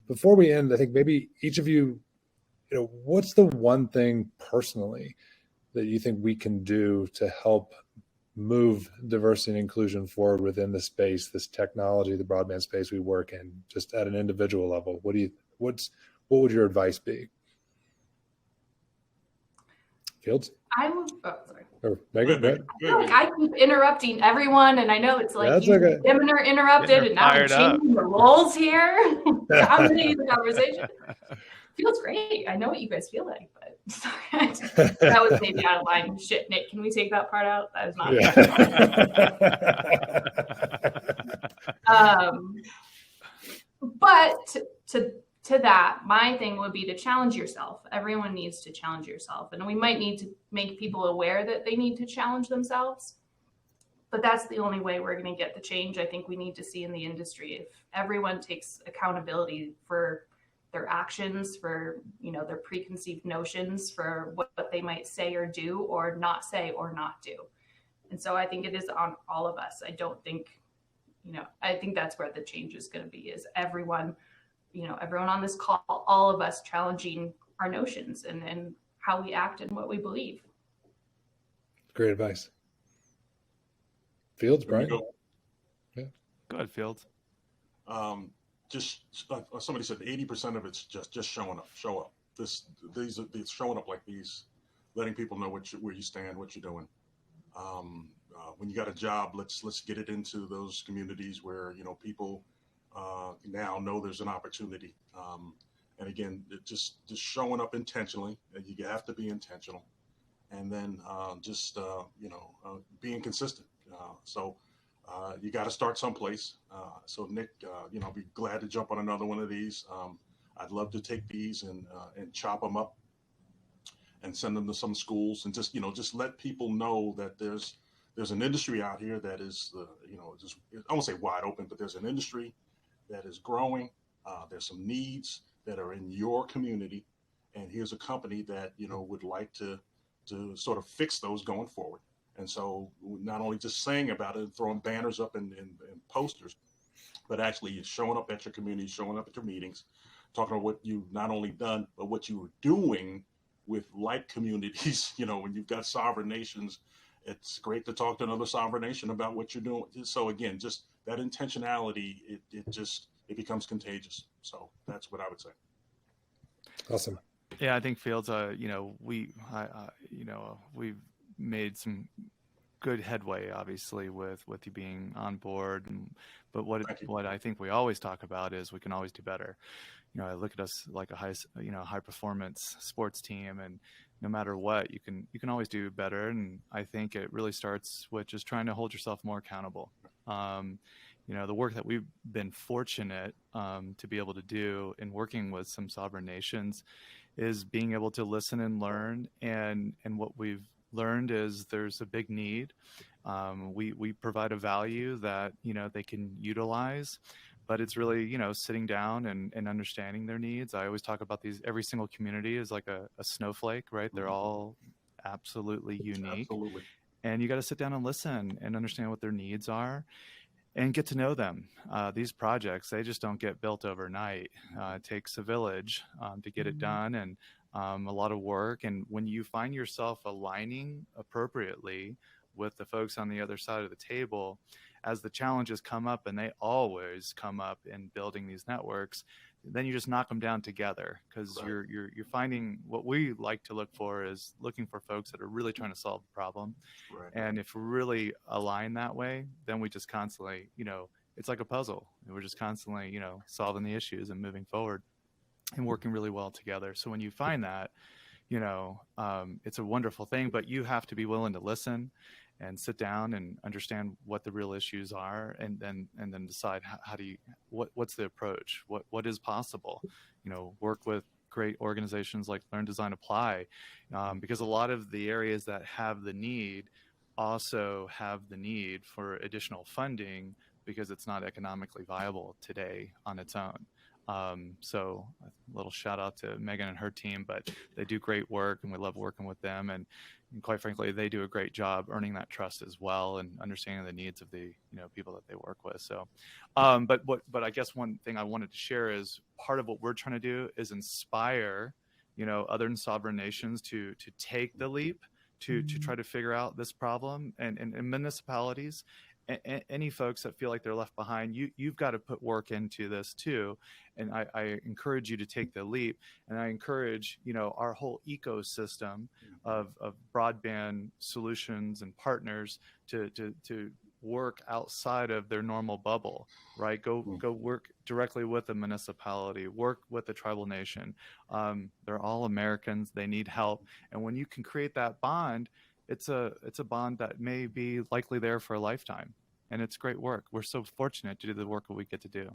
before we end, I think maybe each of you, what's the one thing personally that you think we can do to help move diversity and inclusion forward within the space, this technology, the broadband space we work in, just at an individual level? What would your advice be? Fields? Sorry. Or Megan? I feel like I keep interrupting everyone, and I know it's like you and Tim are interrupted, and now I'm changing the roles here. I'm going to use the conversation. Feels great. I know what you guys feel like, but sorry. That was maybe out of line. Shit, Nick, can we take that part out? That is not. Yeah. But to that, my thing would be to challenge yourself. Everyone needs to challenge yourself, and we might need to make people aware that they need to challenge themselves. But that's the only way we're going to get the change I think we need to see in the industry. If everyone takes accountability for their actions, for their preconceived notions, for what they might say or do or not say or not do. And so I think it is on all of us. I don't think, I think that's where the change is going to be, is everyone on this call, all of us challenging our notions and how we act and what we believe. Great advice. Fields, Brian? Yeah. Go ahead, Fields. Just somebody said 80% of it's just showing up. Show up. These showing up like these, letting people know where you stand, what you're doing. When you got a job, let's get it into those communities where people now know there's an opportunity. And again, just showing up intentionally. And you have to be intentional, and then being consistent. You got to start someplace. So Nick, I'll be glad to jump on another one of these. I'd love to take these and chop them up and send them to some schools and just let people know that there's an industry out here that is, I won't say wide open, but there's an industry that is growing. There's some needs that are in your community. And here's a company that, would like to sort of fix those going forward. And so not only just saying about it and throwing banners up and posters, but actually showing up at your community, showing up at your meetings, talking about what you've not only done, but what you were doing with like communities. When you've got sovereign nations, it's great to talk to another sovereign nation about what you're doing. So again, just that intentionality, it becomes contagious. So that's what I would say. Awesome. Yeah, I think Fields, we've made some good headway, obviously, with you being on board. But what I think we always talk about is we can always do better. I look at us like a high performance sports team, and no matter what, you can always do better. And I think it really starts with just trying to hold yourself more accountable. The work that we've been fortunate to be able to do in working with some sovereign nations is being able to listen and learn. And what we've learned is there's a big need. We provide a value that, they can utilize, but it's really, sitting down and understanding their needs. I always talk about every single community is like a snowflake, right? They're all absolutely unique. Absolutely. And you got to sit down and listen and understand what their needs are and get to know them. These projects, they just don't get built overnight. It takes a village to get it done, and a lot of work. And when you find yourself aligning appropriately with the folks on the other side of the table, as the challenges come up, and they always come up in building these networks, then you just knock them down together, because right. you're finding what we like to look for is looking for folks that are really trying to solve the problem. Right. And if we really align that way, then we just constantly, it's like a puzzle. We're just constantly, solving the issues and moving forward and working really well together. So when you find that, it's a wonderful thing, but you have to be willing to listen and sit down and understand what the real issues are, and then decide how do you, what's the approach, what is possible, work with great organizations like Learn, Design, Apply, because a lot of the areas that have the need also have the need for additional funding because it's not economically viable today on its own. So a little shout out to Megan and her team, but they do great work and we love working with them. And, And quite frankly, they do a great job earning that trust as well and understanding the needs of the people that they work with. So, but I guess one thing I wanted to share is part of what we're trying to do is inspire other sovereign nations to take the leap to try to figure out this problem, and municipalities. Any folks that feel like they're left behind, you've got to put work into this too. And I encourage you to take the leap. And I encourage, our whole ecosystem of broadband solutions and partners to work outside of their normal bubble, right? Go work directly with a municipality, work with a tribal nation. They're all Americans. They need help. And when you can create that bond, it's a bond that may be likely there for a lifetime. And it's great work. We're so fortunate to do the work that we get to do.